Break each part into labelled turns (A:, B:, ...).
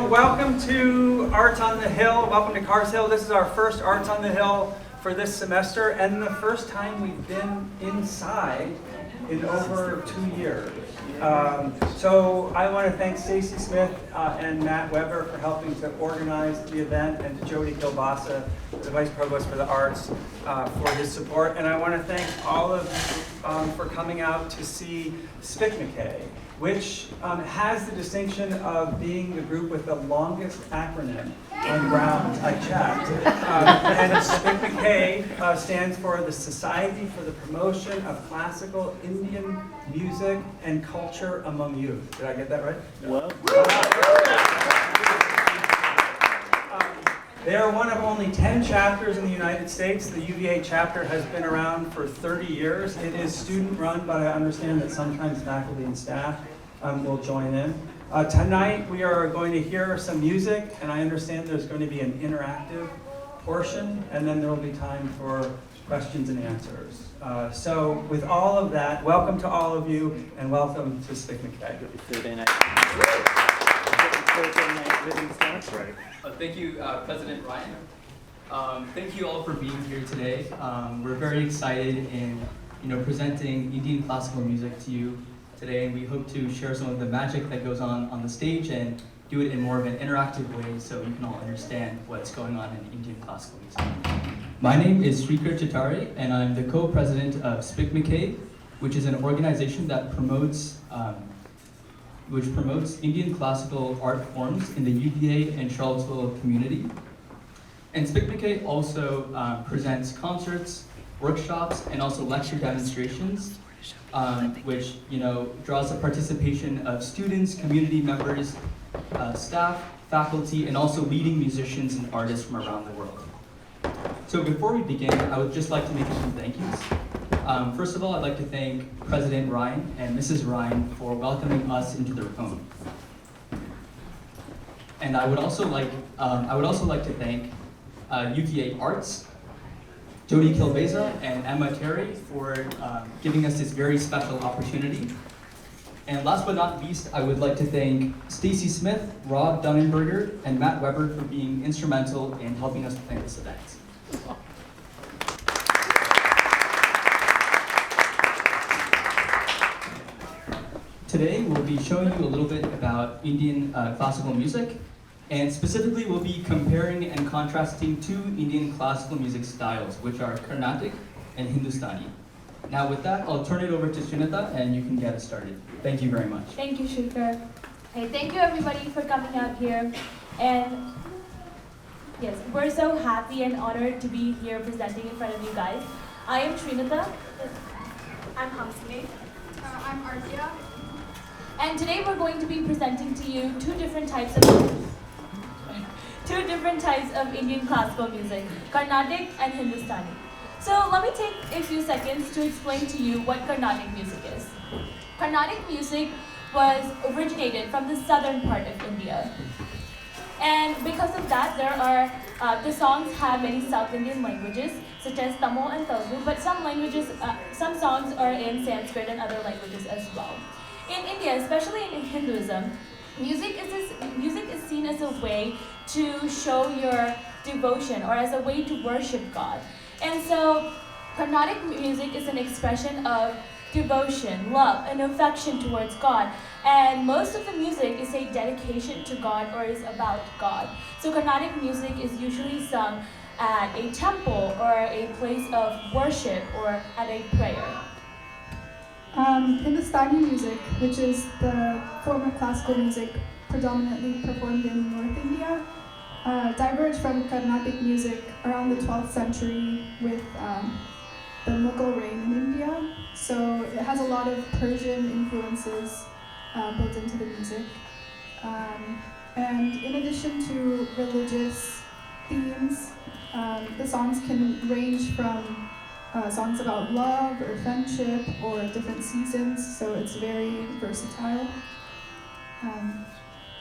A: So welcome to Arts on the Hill. Welcome to Cars Hill. This is our first Arts on the Hill for this semester and the first time we've been inside in over 2 years. So I want to thank Stacy Smith and Matt Weber for helping to organize the event, and to Jody Kilbasa, the Vice Provost for the Arts, for his support. And I want to thank all of you for coming out to see SPICMACAY, which has the distinction of being the group with the longest acronym on ground I checked. And SPICMACAY stands for the Society for the Promotion of Classical Indian Music and Culture Among Youth. Did I get that right?
B: Well.
A: They are one of only 10 chapters in the United States. The UVA chapter has been around for 30 years. It is student-run, but I understand that sometimes faculty and staff will join in. Tonight we are going to hear some music, and I understand there's going to be an interactive portion, and then there will be time for questions and answers. So with all of that, welcome to all of you, and welcome to SPICMACAY.
C: Thank you, President Ryan. Thank you all for being here today. We're very excited in presenting Indian classical music to you today, and we hope to share some of the magic that goes on the stage and do it in more of an interactive way so you can all understand what's going on in Indian classical music. My name is Srikar Chittari, and I'm the co-president of SPICMACAY, which is an organization that promotes Indian classical art forms in the UVA and Charlottesville community. And SPICMACAY also presents concerts, workshops, and also lecture demonstrations, which draws the participation of students, community members, staff, faculty, and also leading musicians and artists from around the world. So before we begin, I would just like to make a few thank yous. First of all, I'd like to thank President Ryan and Mrs. Ryan for welcoming us into their home. And I would also like to thank UVA Arts, Jody Kilbasa and Emma Terry for giving us this very special opportunity. And last but not least, I would like to thank Stacy Smith, Rob Dunnenberger, and Matt Weber for being instrumental in helping us plan this event. Today, we'll be showing you a little bit about Indian classical music, and specifically we'll be comparing and contrasting two Indian classical music styles, which are Carnatic and Hindustani. Now with that, I'll turn it over to Srinitha, and you can get us started. Thank you very much.
D: Thank you, Shrikar. Hey, thank you everybody for coming out here. And yes, we're so happy and honored to be here presenting in front of you guys. I am Srinitha. I'm Hamsini.
E: I'm Artia.
D: And today we're going to be presenting to you two different types of Indian classical music, Carnatic and Hindustani. So let me take a few seconds to explain to you what Carnatic music is. Carnatic music was originated from the southern part of India. And because of that, the songs have many South Indian languages, such as Tamil and Telugu, but some songs are in Sanskrit and other languages as well. In India, especially in Hinduism, music is seen as a way to show your devotion or as a way to worship God. And so Carnatic music is an expression of devotion, love, and affection towards God. And most of the music is a dedication to God or is about God. So Carnatic music is usually sung at a temple or a place of worship or at a prayer.
E: Hindustani music, which is the form of classical music predominantly performed in North India, diverged from Carnatic music around the 12th century with the Mughal reign in India. So it has a lot of Persian influences built into the music. And in addition to religious themes, the songs can range from songs about love or friendship or different seasons, so it's very versatile.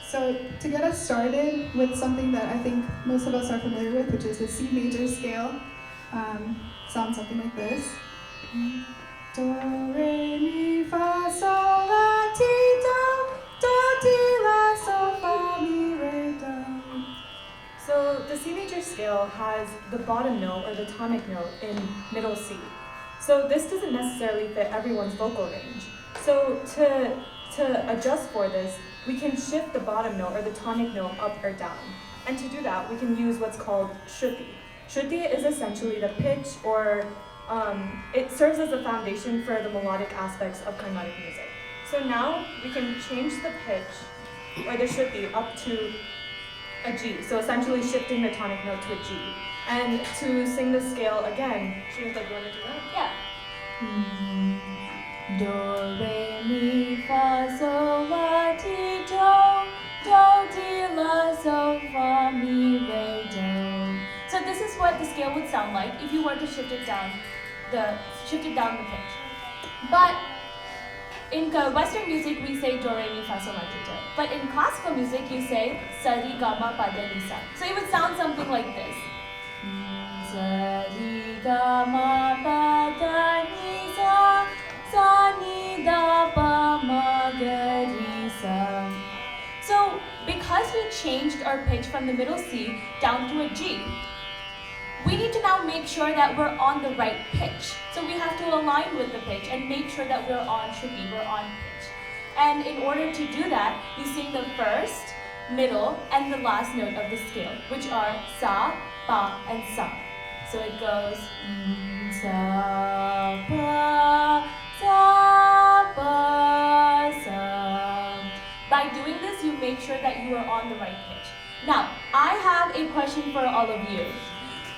E: So to get us started with something that I think most of us are familiar with, which is the C major scale, sounds something like this. Do, re, mi, fa, sol, la, ti, do, ti, la, sol, fa, mi, re, do.
B: scale has the bottom note or the tonic note in middle C. So this doesn't necessarily fit everyone's vocal range. So to adjust for this, we can shift the bottom note or the tonic note up or down. And to do that, we can use what's called shruti. Shruti is essentially the pitch, or it serves as the foundation for the melodic aspects of Carnatic music. So now we can change the pitch or the shruti up to a G. So essentially shifting the tonic note to a G. And to sing the scale again, Shreya, like, you want to do that?
D: Yeah. Do, re, mi, fa, sol, la, ti, do, ti, la, sol, fa, mi, re, do. So this is what the scale would sound like if you were to shift it down the pitch. But in Western music, we say do, re, mi, fa, sol, la, ti, do. But in classical music, you say sa, ri, ga, ma, pa, da, ni, sa. So it would sound something like this. Sa, ri, ga, ma, pa, da, ni, sa, sa, ni, da, pa, ma, ga, ri, sa. So because we changed our pitch from the middle C down to a G, we need to now make sure that we're on the right pitch. So we have to align with the pitch and make sure that we're on pitch. And in order to do that, you sing the first, middle, and the last note of the scale, which are sa, pa, and sa. So it goes sa, pa, sa. By doing this, you make sure that you are on the right pitch. Now, I have a question for all of you.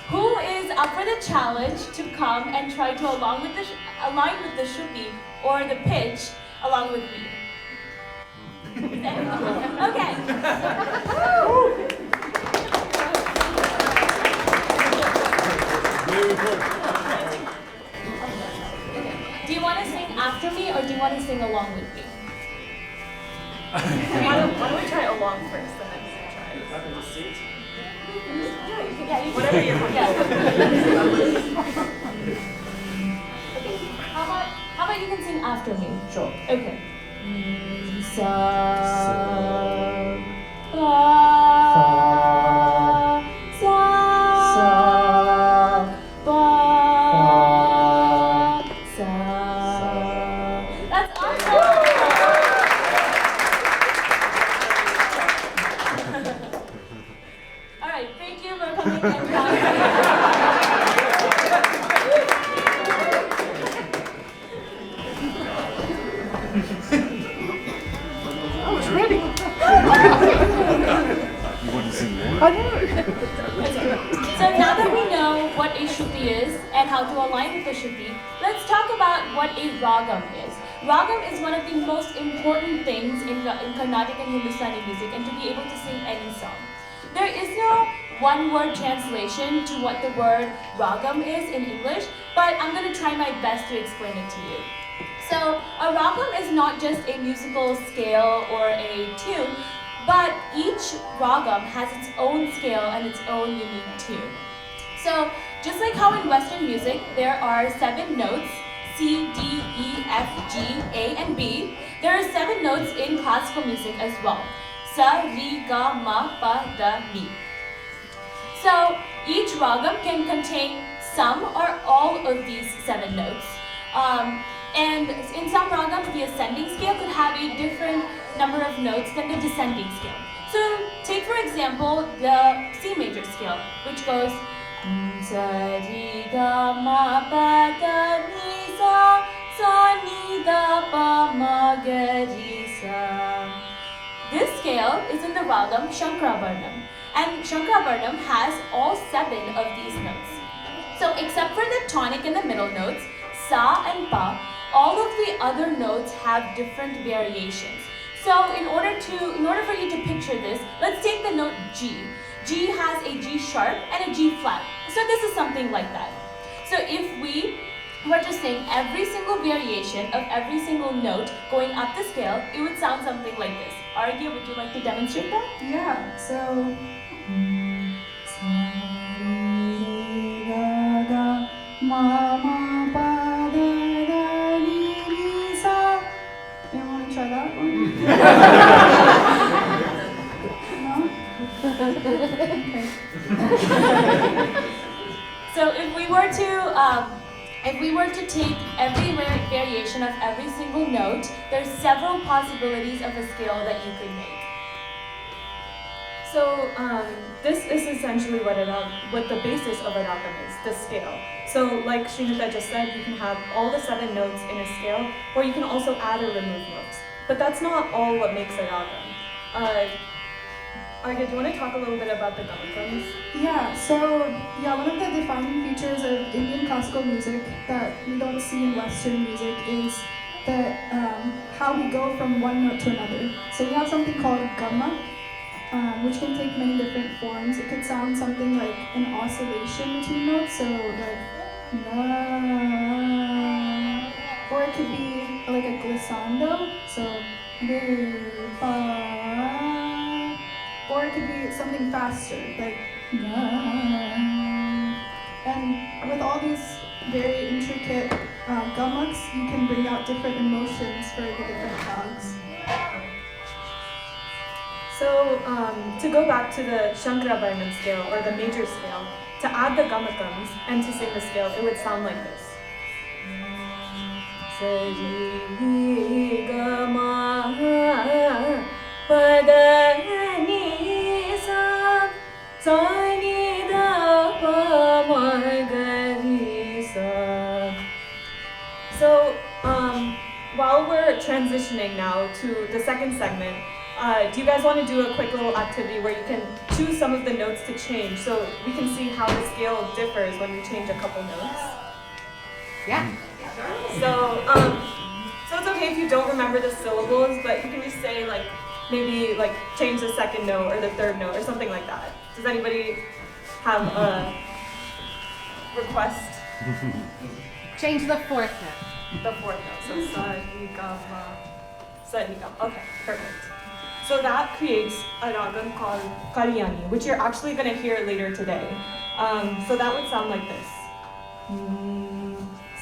D: Who is up for the challenge to come and try to align with the shruti or the pitch along with me? Okay. Do you want to sing after me or do you want to sing along with me?
B: Why don't we try along first, then I can try.
A: Up in the seat.
B: Yeah, you can. Whatever you're comfortable.
D: Okay. How about you can sing after me?
A: Sure.
D: Okay. Sa, pa, sa, pa, sa. That's awesome. All right, thank you for coming and
B: I was ready.
F: You want to sing more?
D: So now that we know what a shruti is and how to align with the shruti, let's talk about what a ragam is. Ragam is one of the most important things in Carnatic and Hindustani music, and to be able to sing any song. There is no one-word translation to what the word ragam is in English, but I'm going to try my best to explain it to you. So a ragam is not just a musical scale or a tune, but each ragam has its own scale and its own unique tune. So just like how in Western music there are 7 notes, C, D, E, F, G, A, and B, there are 7 notes in classical music as well. Sa, ri, ga, ma, pa, da, ni. So each ragam can contain some or all of these 7 notes. And in some ragams, the ascending scale could have a different number of notes than the descending scale. So take for example the C major scale, which goes sa, ri, ga, ma, pa, da, ni, sa, ni, da, pa, ma, ga, ri, sa. This scale is in the ragam Shankravarnam, and Shankravarnam has all 7 of these notes. So except for the tonic and the middle notes, sa and pa, all of the other notes have different variations. So in order for you to picture this, let's take the note G. G has a G sharp and a G flat. So this is something like that. So if we were to sing every single variation of every single note going up the scale, it would sound something like this. Arya, would you like to demonstrate that?
E: Yeah, so sa, ri, ga, ga, ma, ma, pa, da, da, ni, sa. Do you want to try that one? No? Okay.
D: So if we were to take every variation of every single note, there's several possibilities of a scale that you could make.
B: So this is essentially what the basis of a ragam is, the scale. So like Srinata just said, you can have all the 7 notes in a scale, or you can also add or remove notes. But that's not all what makes a ragam. Arya, do you want to talk a little bit about the gamakams?
E: One of the defining features of Indian classical music that we don't see in Western music is that how we go from one note to another. So we have something called gamma, which can take many different forms. It could sound something like an oscillation between notes, so like na, or it could be like a glissando, so re, fa, or it could be something faster, like na. And with all these very intricate gamaks, you can bring out different emotions for the different dogs.
B: So to go back to the Shankarabharanam scale, or the major scale, to add the gamakams and to sing the scale, it would sound like this. Sari gama pada ni sa sa ni da pa ma ga ri sa. So while we're transitioning now to the second segment, do you guys want to do a quick little activity where you can choose some of the notes to change so we can see how the scale differs when we change a couple notes?
F: Yeah.
B: So it's okay if you don't remember the syllables, but you can just say like, maybe like change the second note or the third note or something like that. Does anybody have a request?
F: Change the 4th note.
B: The 4th note, so sa, ni, ga, ma, sa, ni, ga. Okay, perfect. So that creates a ragam called Kalyani, which you're actually going to hear later today. So that would sound like this.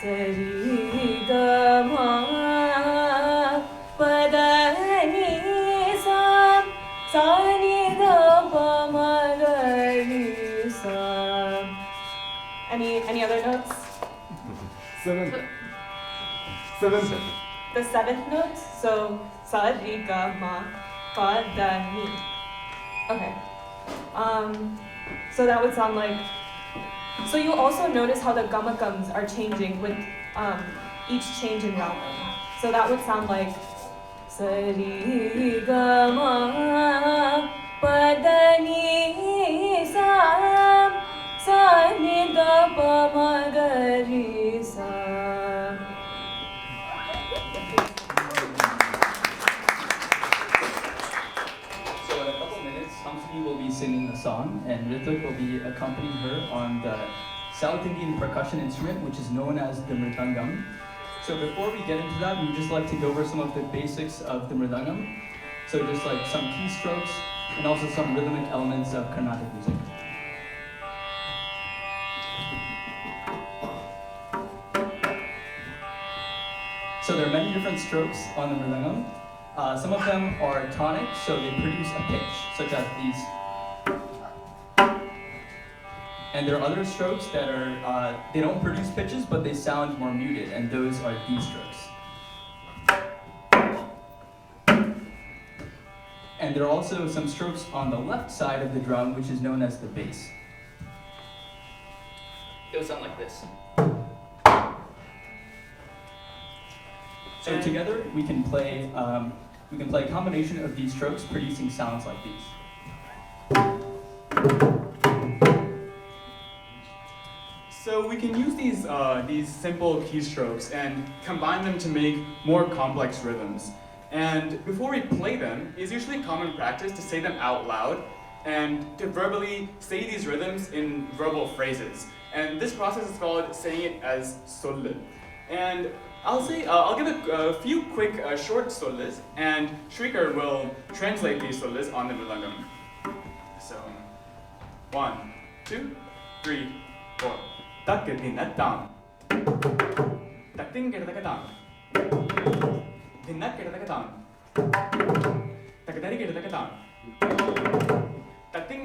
B: Sari ga ma pa da ni sa sa ni da pa ma ga ri sa. Any other notes?
G: 7th.
B: The 7th note, so sa ri ga ma pa da ni. Okay. So that would sound like. So you'll also notice how the gamakams are changing with each change in ragam. So that would sound like sa ri ga ma pa da ni sa sa ni da pa ma ga ri sa.
C: So in a couple minutes, Hamsini will be singing a song, and Ritik will be accompanying her on the South Indian percussion instrument, which is known as the Mrdangam. So before we get into that, we'd just like to go over some of the basics of the Mrdangam. So just like some keystrokes, and also some rhythmic elements of Carnatic music. So there are many different strokes on the Mrdangam. Some of them are tonic, so they produce a pitch, such as these. And there are other strokes that are, they don't produce pitches, but they sound more muted, and those are these strokes. And there are also some strokes on the left side of the drum, which is known as the bass. It would sound like this. So together, we can play a combination of these strokes, producing sounds like these.
G: So we can use these simple keystrokes and combine them to make more complex rhythms. And before we play them, it's usually common practice to say them out loud and to verbally say these rhythms in verbal phrases. And this process is called saying it as soll. And I'll give a few quick short sollas, and Shrikar will translate these sollas on the Mrdangam. So, 1, 2, 3, 4. Tak dinat dang. Tak ding get like a dang. Dinat get like a dang. Tak dari get like a dang. Tak ding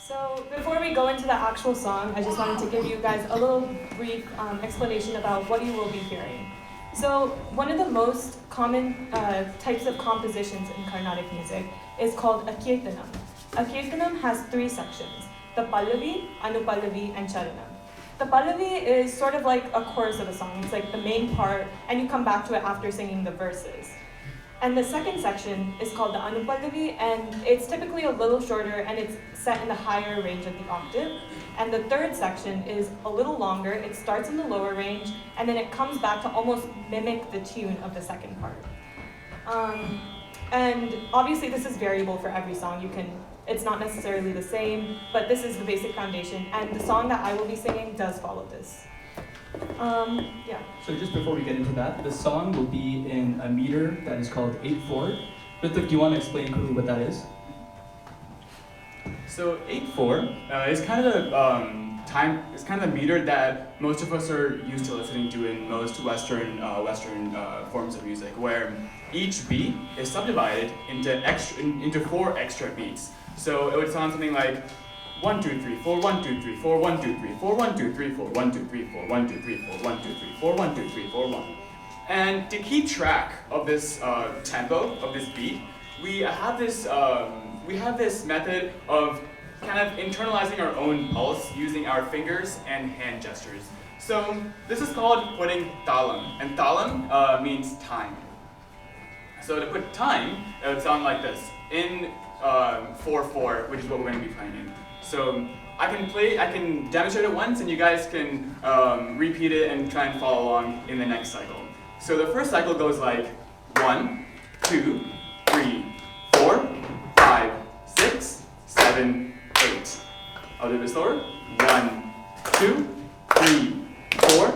B: So before we go into the actual song, I just wanted to give you guys a little brief explanation about what you will be hearing. So one of the most common types of compositions in Carnatic music is called a kirtanam. A kirtanam has 3 sections: the pallavi, anupallavi, and charanam. The pallavi is sort of like a chorus of a song. It's like the main part, and you come back to it after singing the verses. And the second section is called the anupallavi, and it's typically a little shorter, and it's set in the higher range of the octave. And the third section is a little longer. It starts in the lower range, and then it comes back to almost mimic the tune of the second part. And obviously this is variable for every song. It's not necessarily the same, but this is the basic foundation, and the song that I will be singing does follow this. Yeah.
C: So just before we get into that, the song will be in a meter that is called 8/4. Ritik, do you want to explain quickly what that is?
G: So 8/4 is kind of it's kind of the meter that most of us are used to listening to in most Western forms of music, where each beat is subdivided into 4 extra beats. So it would sound something like 1 2 3 4 1 2 3 4 1 2 3 4 1 2 3 4 1 2 3 4 1 2 3 4 1 2 3 4 1 2 3 4 1. And to keep track of this tempo of this beat, we have this method of kind of internalizing our own pulse using our fingers and hand gestures. So this is called putting talam, and talam means time. So to put time, it would sound like this in 4/4, which is what we're going to be playing in. So I can demonstrate it once, and you guys can repeat it and try and follow along in the next cycle. So the first cycle goes like 1, 2, 3, 4, 5, 6, 7, 8. I'll do it slower. 1, 2, 3, 4,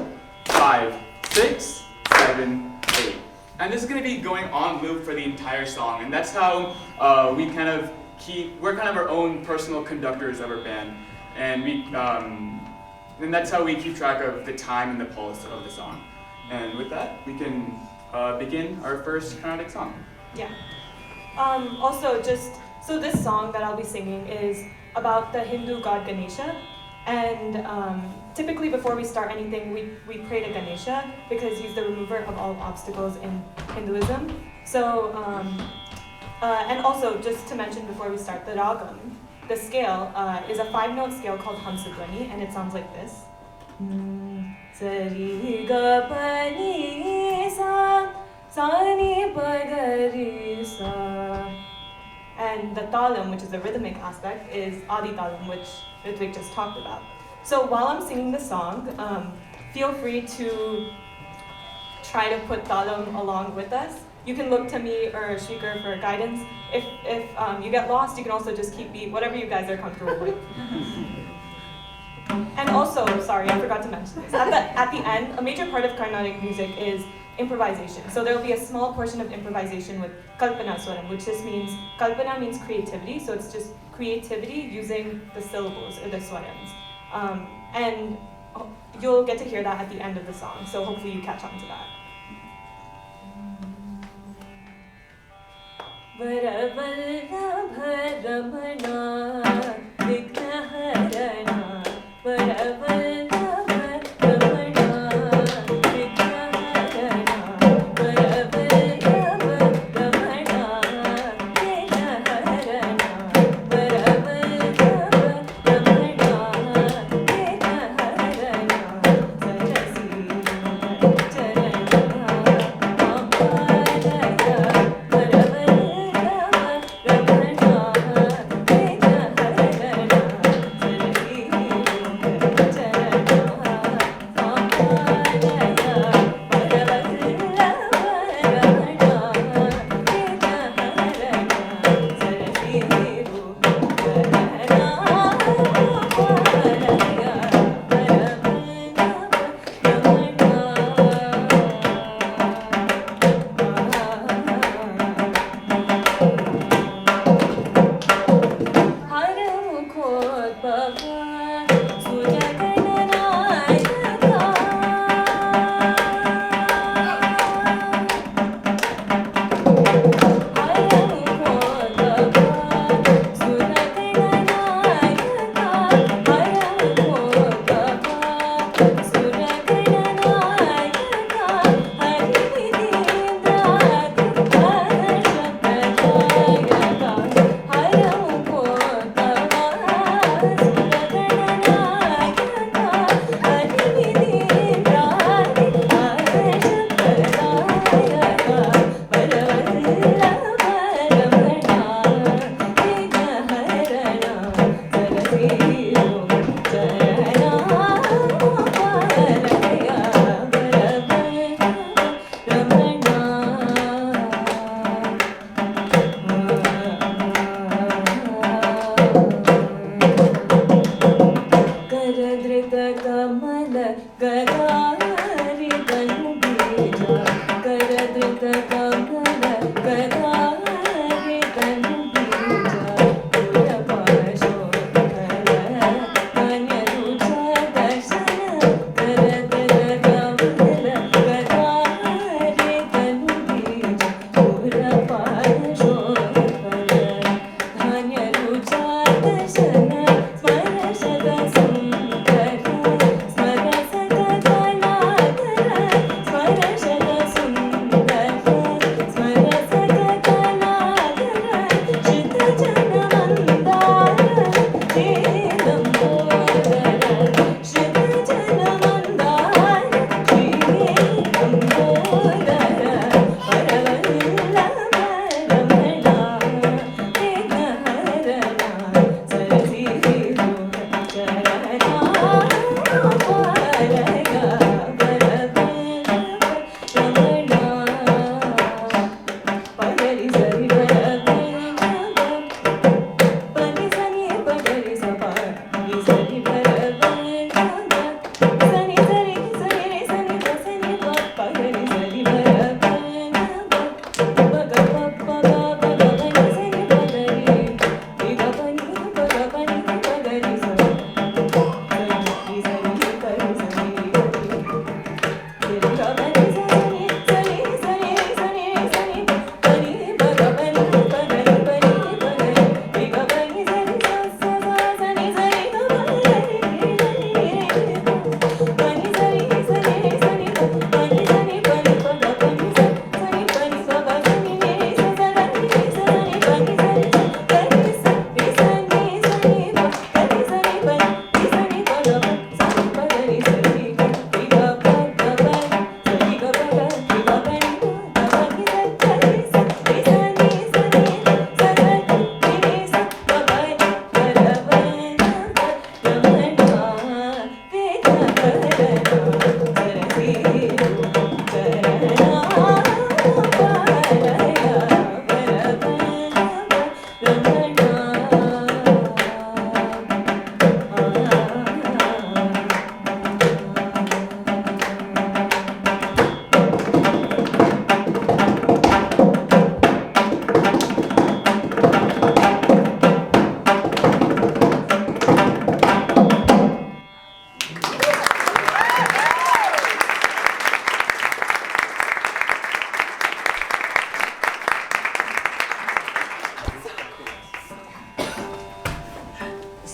G: 5, 6, 7, 8. And this is going to be going on loop for the entire song, and that's how we're kind of our own personal conductors of our band, and that's how we keep track of the time and the pulse of the song. And with that, we can begin our first Carnatic song.
B: Yeah. Also, so this song that I'll be singing is about the Hindu god Ganesha, and typically before we start anything, we pray to Ganesha because he's the remover of all obstacles in Hinduism. So, and also just to mention before we start, the Ragam, the scale, is a 5-note scale called Hamsadwani, and it sounds like this. Sari ga pa ni sa, sa ni pa ga ri sa. And the talam, which is the rhythmic aspect, is adi talam, which Ritvik just talked about. So while I'm singing the song, feel free to try to put talam along with us. You can look to me or Shikar for guidance. If you get lost, you can also just keep beat, whatever you guys are comfortable with. And also, sorry, I forgot to mention this. At the end, a major part of Carnatic music is improvisation. So there will be a small portion of improvisation with kalpana swaram, which just means, kalpana means creativity, so it's just creativity using the syllables or the swarams. And you'll get to hear that at the end of the song, so hopefully you catch on to that.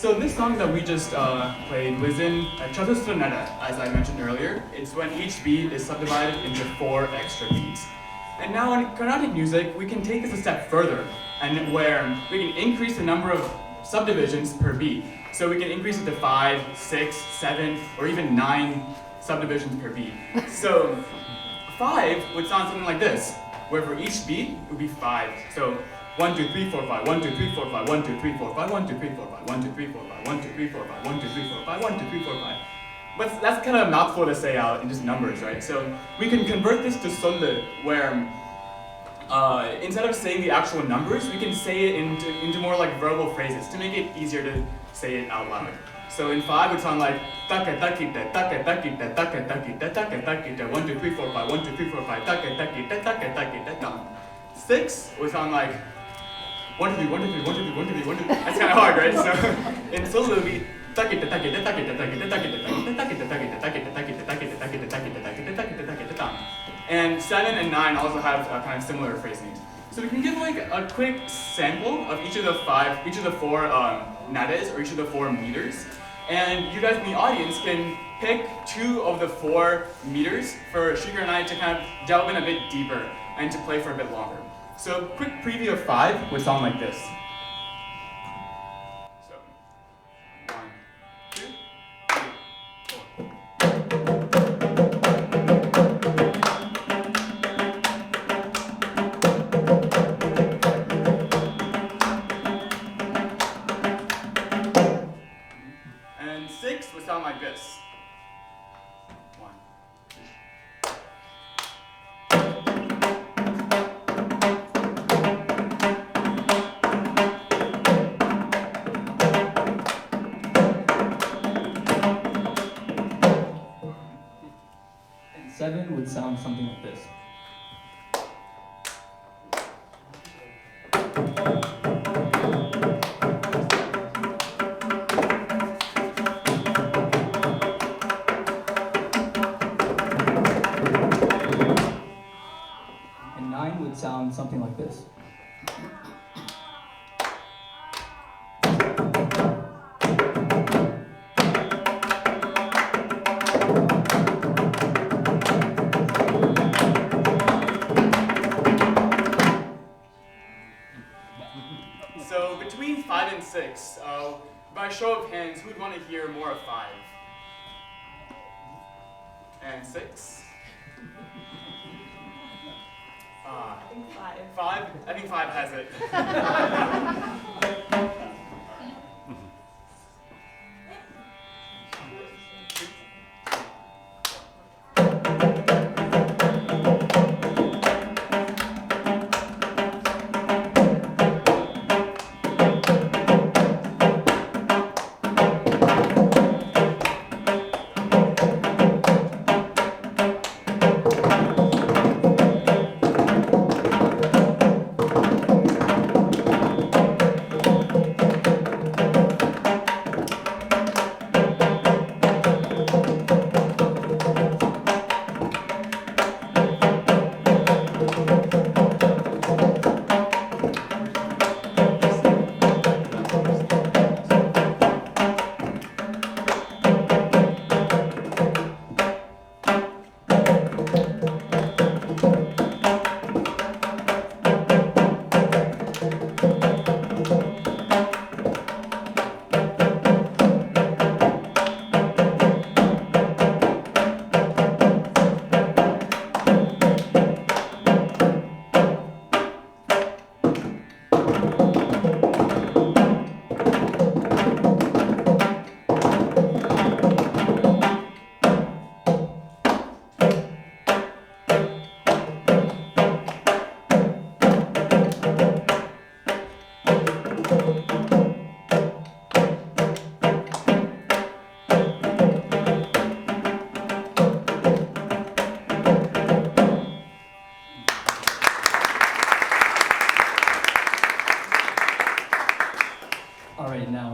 G: So this song that we just played was in Chatusranada, as I mentioned earlier. It's when each beat is subdivided into 4 extra beats. And now in Carnatic music, we can take this a step further, and where we can increase the number of subdivisions per beat. So we can increase it to 5, 6, 7, or even 9 subdivisions per beat. So 5 would sound something like this, where for each beat, it would be 5. So 1, 2, 3, 4, 5, 1, 2, 3, 4, 5, 1, 2, 3, 4, 5, 1, 2, 3, 4, 5, 1, 2, 3, 4, 5, 1, 2, 3, 4, 5, 1, 2, 3, 4, 5, 1, 2, 3, 4, 5. But that's kind of a mouthful to say out in just numbers, right? So we can convert this to sonde, where instead of saying the actual numbers, we can say it into more like verbal phrases to make it easier to say it out loud. So in 5 it would sound like taka takita taka takita taka takita taka takita 1, 2, 3, 4, 5 1, 2, 3, 4, 5 taka takita taka takita taka. 6 would sound like 1, 2, 3, 1, 2, 3, 1, 2, 3, 1, 2, 3, 1, 2, 3. That's kind of hard, right? So in solo it would be takita takita takita takita takita takita takita takita takita takita takita takita takita takita takita takita takita. And 7 and 9 also have kind of similar phrasings. So we can give like a quick sample of each of the 4 nadas, or each of the 4 meters. And you guys in the audience can pick 2 of the 4 meters for Shrikar and I to kind of delve in a bit deeper and to play for a bit longer. So quick preview of 5 would sound like this. So 1, 2, 3, 4. And 6 would sound like this. 1, 2.
C: And 7 would sound something like this. And 9 would sound something like this.
G: So between 5 and 6, by show of hands, who would want to hear more of 5? And 6?
D: I think 5.
G: 5? I think 5 has it.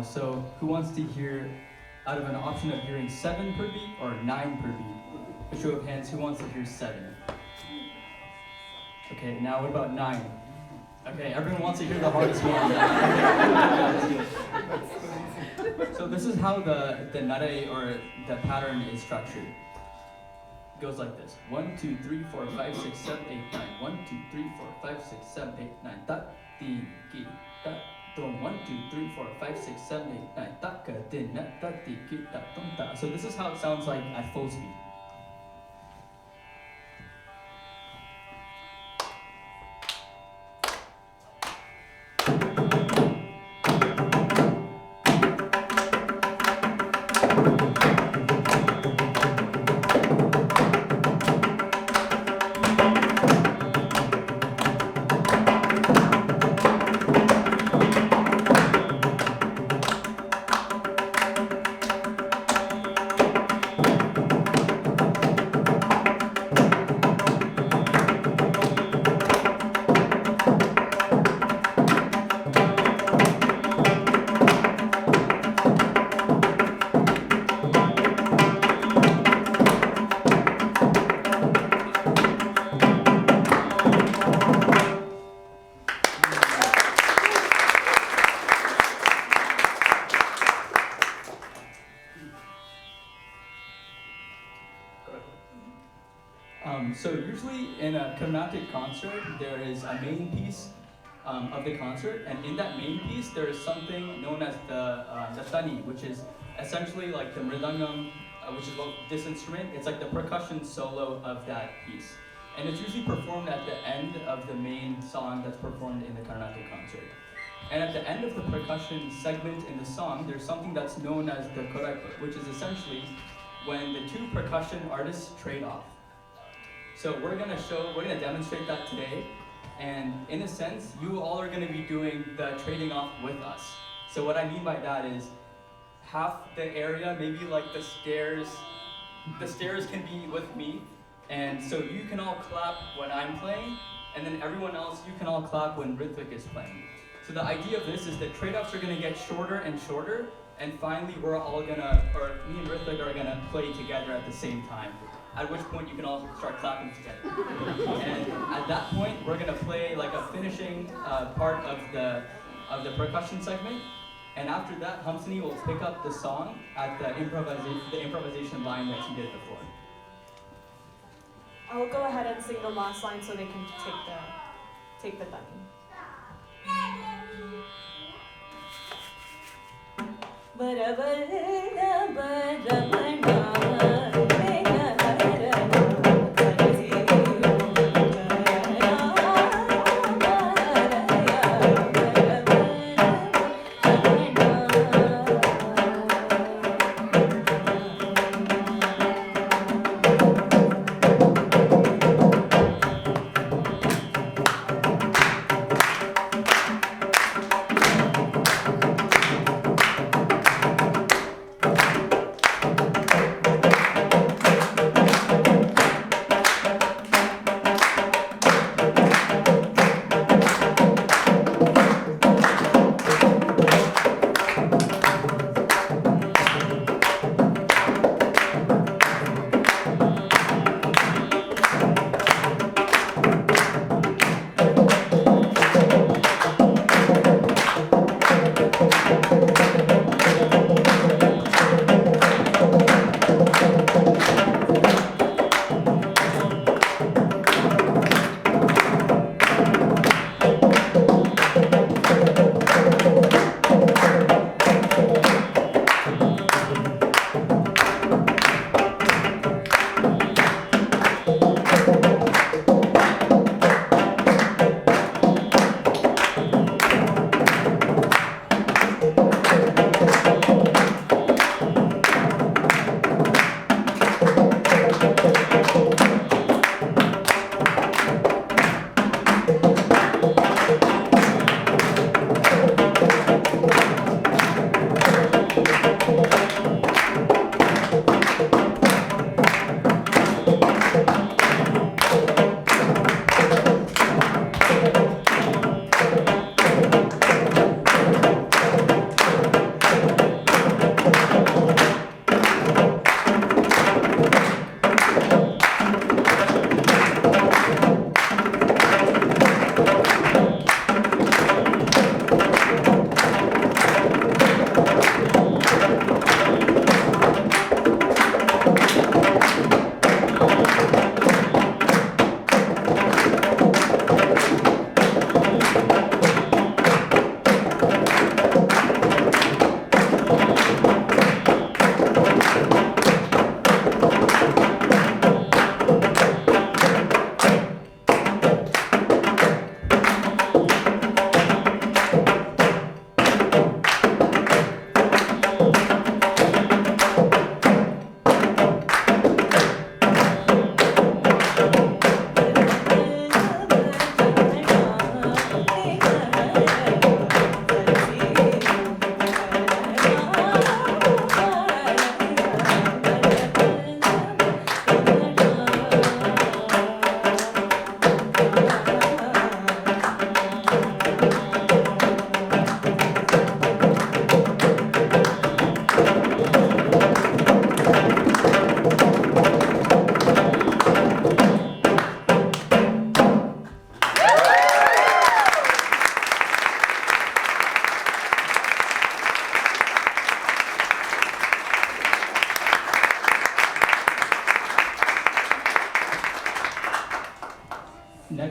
C: So who wants to hear, out of an option of hearing 7 per beat or 9 per beat? A show of hands, who wants to hear 7? Okay, now what about 9? Okay, everyone wants to hear the hardest one. So this is how the nare or the pattern is structured. It goes like this: 1, 2, 3, 4, 5, 6, 7, 8, 9. 1, 2, 3, 4, 5, 6, 7, 8, 9. Ta ti ki ta tom. 1, 2, 3, 4, 5, 6, 7, 8, 9. Ta ka din na ta ti ki ta tom ta. So this is how it sounds like at full speed. So usually in a Carnatic concert, there is a main piece of the concert, and in that main piece, there is something known as the Tatani, which is essentially like the Mrdangam, which is this instrument. It's like the percussion solo of that piece. And it's usually performed at the end of the main song that's performed in the Carnatic concert. And at the end of the percussion segment in the song, there's something that's known as the korepo, which is essentially when the two percussion artists trade off. So we're gonna demonstrate that today, and in a sense, you all are gonna be doing the trading off with us. So what I mean by that is, half the area, maybe like the stairs can be with me, and so you can all clap when I'm playing, and then everyone else, you can all clap when Ritvik is playing. So the idea of this is that trade-offs are gonna get shorter and shorter, and finally me and Ritvik are gonna play together at the same time. At which point you can all start clapping together. And at that point, we're gonna play like a finishing part of the percussion segment. And after that, Hamsini will pick up the song at the improvisation line that she did before.
B: I'll go ahead and sing the last line so they can take the Tatani.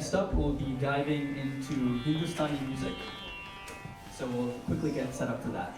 C: Next up, we'll be diving into Hindustani music. So we'll quickly get set up for that.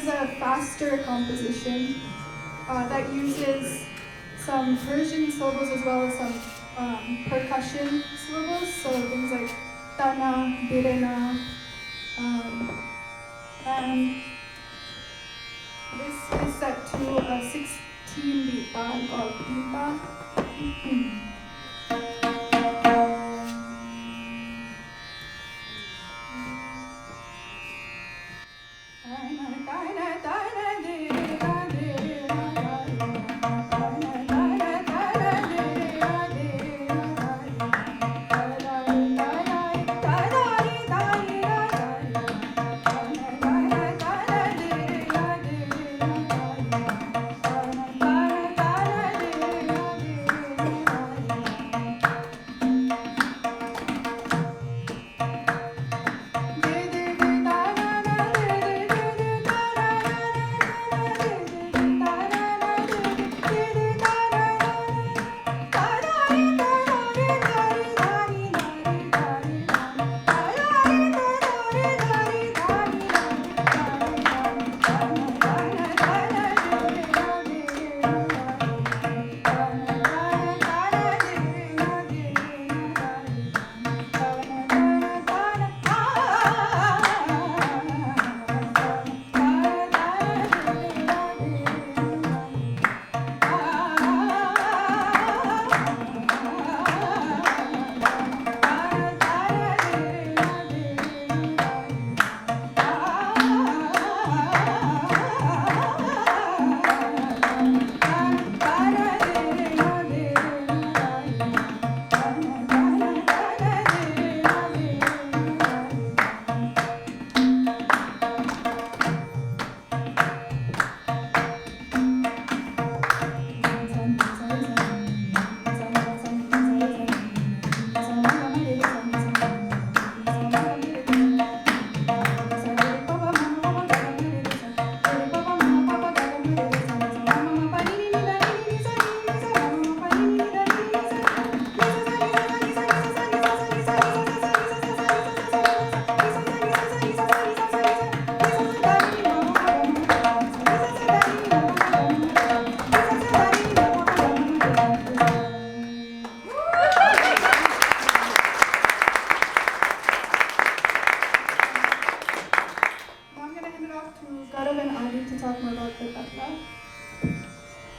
E: is a faster composition that uses some Persian syllables as well as some percussion syllables, so things like tana, birena, and this is set to a 16-beat band called pipa.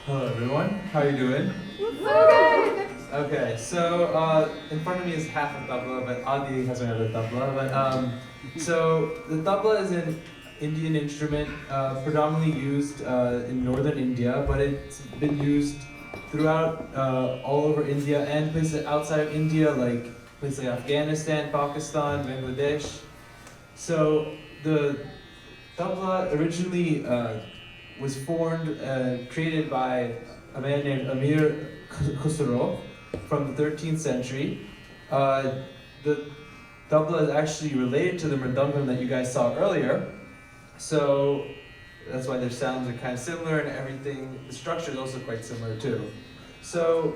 H: Hello everyone, how are you doing? Okay, so in front of me is half a tabla, but Adi has another tabla. But so the tabla is an Indian instrument, predominantly used in northern India, but it's been used throughout all over India and places outside of India, like places like Afghanistan, Pakistan, Bangladesh. So the tabla originally was formed, created by a man named Amir Khusro from the 13th century. The tabla is actually related to the Mrdangam that you guys saw earlier. So that's why their sounds are kind of similar and everything. The structure is also quite similar too. So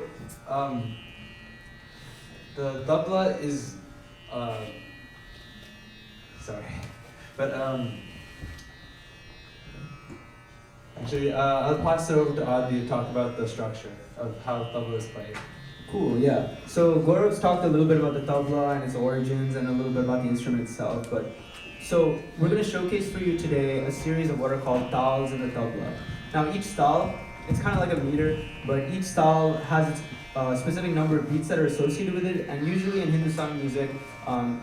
H: the tabla is, sorry, but actually I'll pass it over to Adi to talk about the structure of how tabla is played.
I: Cool, yeah. So Gaurav's talked a little bit about the tabla and its origins and a little bit about the instrument itself, but so we're going to showcase for you today a series of what are called tals in the tabla. Now each tal, it's kind of like a meter, but each tal has its specific number of beats that are associated with it, and usually in Hindustani music,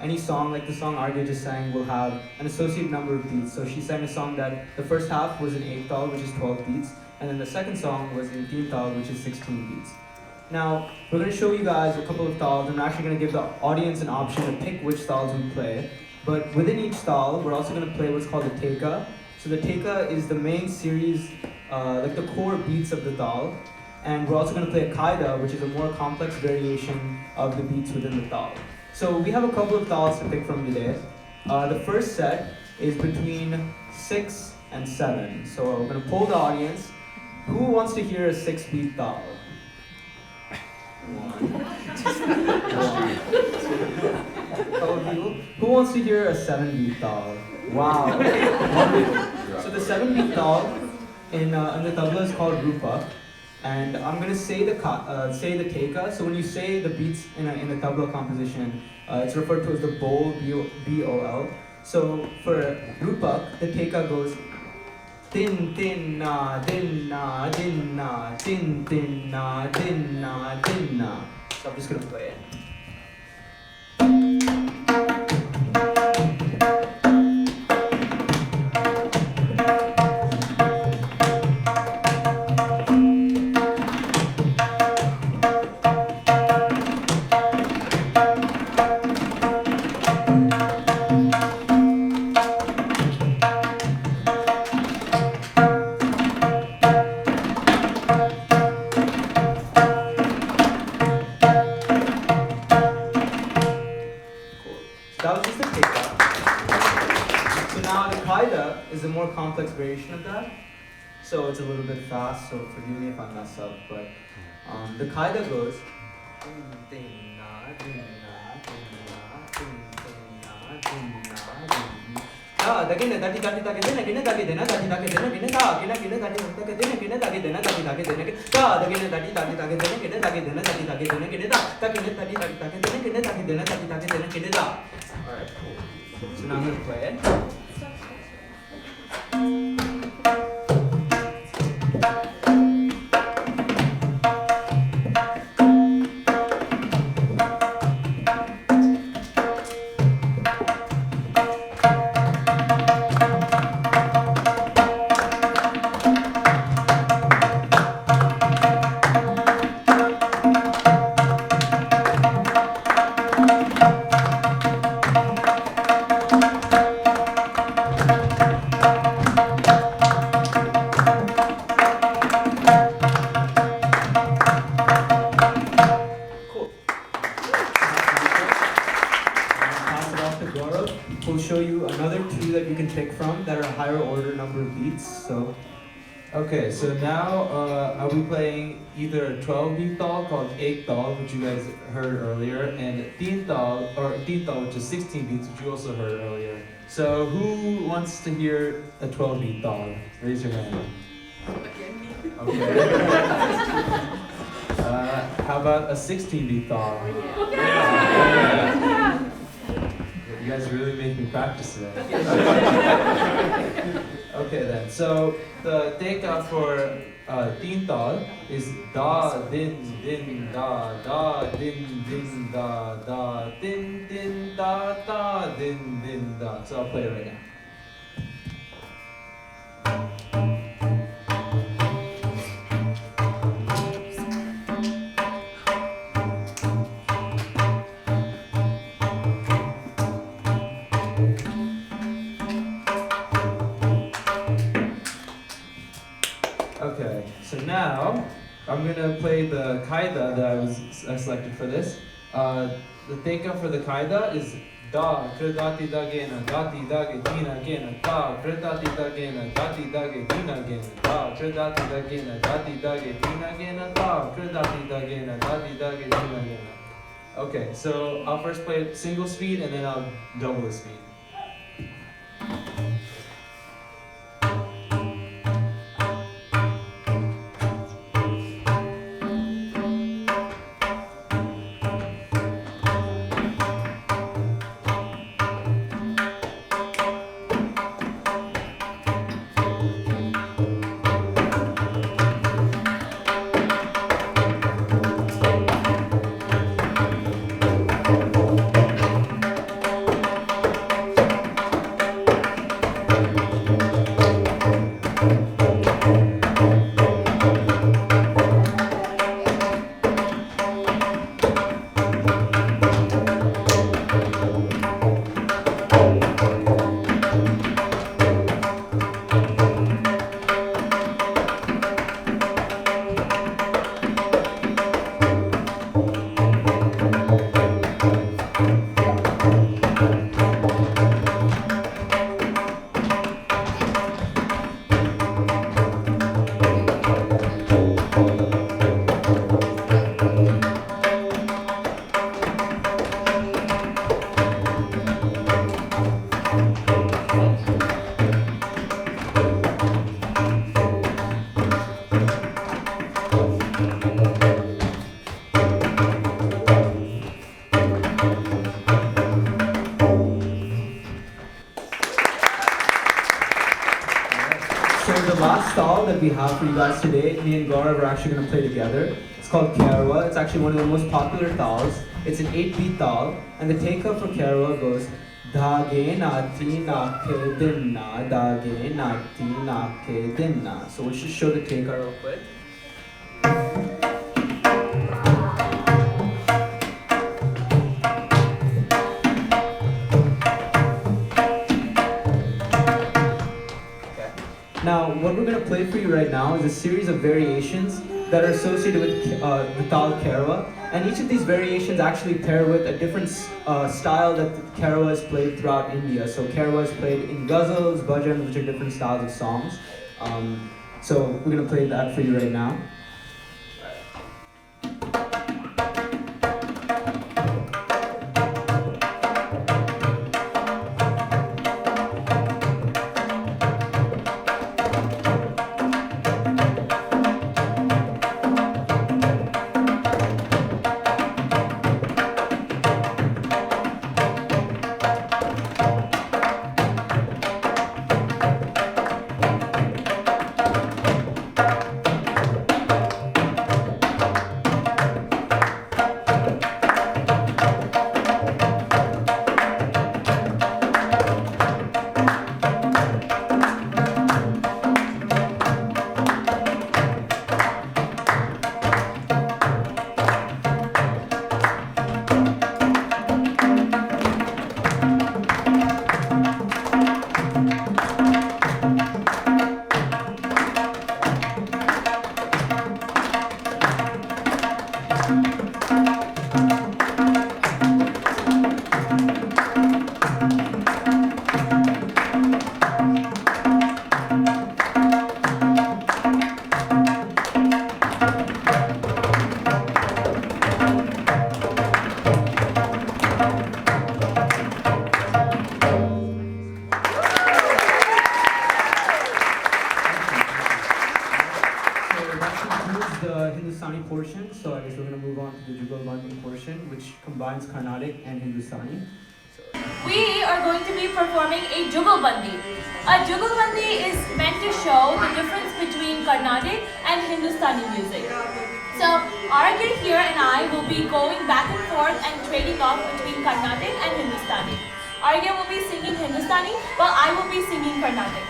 I: any song like the song Arya just sang will have an associated number of beats. So she sang a song that the first half was in 8 tal, which is 12 beats, and then the second song was in 3 tal, which is 16 beats. Now, we're going to show you guys a couple of tals, and we're actually going to give the audience an option to pick which tals we play. But within each tal, we're also going to play what's called the teka. So the teka is the main series, like the core beats of the tal. And we're also going to play a kaida, which is a more complex variation of the beats within the tal. So we have a couple of tals to pick from today. The first set is between 6 and 7. So we're going to poll the audience. Who wants to hear a 6-beat tal? Who wants to hear a 7-beat tal? Wow. So the 7-beat dal in the tabla is called rupa, and I'm gonna say the teka. So when you say the beats in a tabla composition, it's referred to as the bol, B-O-L. So for rupa, the teka goes din din na din na din na din din na din na din na. So I'm just gonna play it. That was just a teka. So now the kaida is a more complex variation of that. So it's a little bit fast, so forgive me if I mess up, but the kaida goes Alright, cool. So now I'm gonna play it. We'll show you another two that you can pick from that are a higher order number of beats. So,
H: Okay, so now I'll be playing either a 12-beat dal called Ek dal, which you guys heard earlier, and Teen dal, which is 16 beats, which you also heard earlier. So who wants to hear a 12-beat dal? Raise your hand. Okay. How about a 16-beat dal? Yeah. You guys really make me practice it. Okay then, so the teka for Teen dal is da din din da din din da din din da din din da. So I'll play it right now. Okay, so now I'm gonna play the kaida that I selected for this. The teka for the kaida is da kridati dagena dati dage dina gena da kridati dagena dati dage dina gena da kridati dagena dati dage dina gena da kridati dagena dati dage dina gena. Okay, so I'll first play it single speed and then I'll double the speed.
I: that we have for you guys today, me and Gaurav are actually going to play together. It's called Kerwa. It's actually one of the most popular tals. It's an 8-beat tal, and the take-up for Kerwa goes Dhage nati nake dinna, dhage nati nake dinna. So we should show the take-up real quick. Now, what we're going to play for you right now is a series of variations that are associated with the tal Kerwa, and each of these variations actually pair with a different style that Kerwa is played throughout India. So Kerwa is played in ghazals, bhajans, which are different styles of songs. So we're going to play that for you right now. Hindustani portion, so I guess we're going to move on to the Jugalbandi portion, which combines Carnatic and Hindustani.
D: We are going to be performing a Jugalbandi. A Jugalbandi is meant to show the difference between Carnatic and Hindustani music. So Arya here and I will be going back and forth and trading off between Carnatic and Hindustani. Arya will be singing Hindustani while I will be singing Carnatic.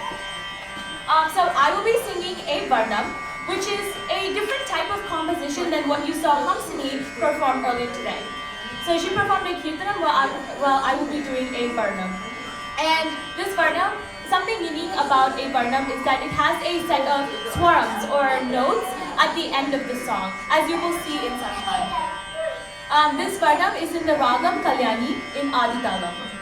D: So I will be singing a Varnam, which is a different type of composition than what you saw Hamsini perform earlier today. So she performed a Kirtanam while I will be doing a Varnam. And this Varnam, something unique about a Varnam is that it has a set of swarams or notes at the end of the song, as you will see in some time. This Varnam is in the Ragam Kalyani in Adi Talam.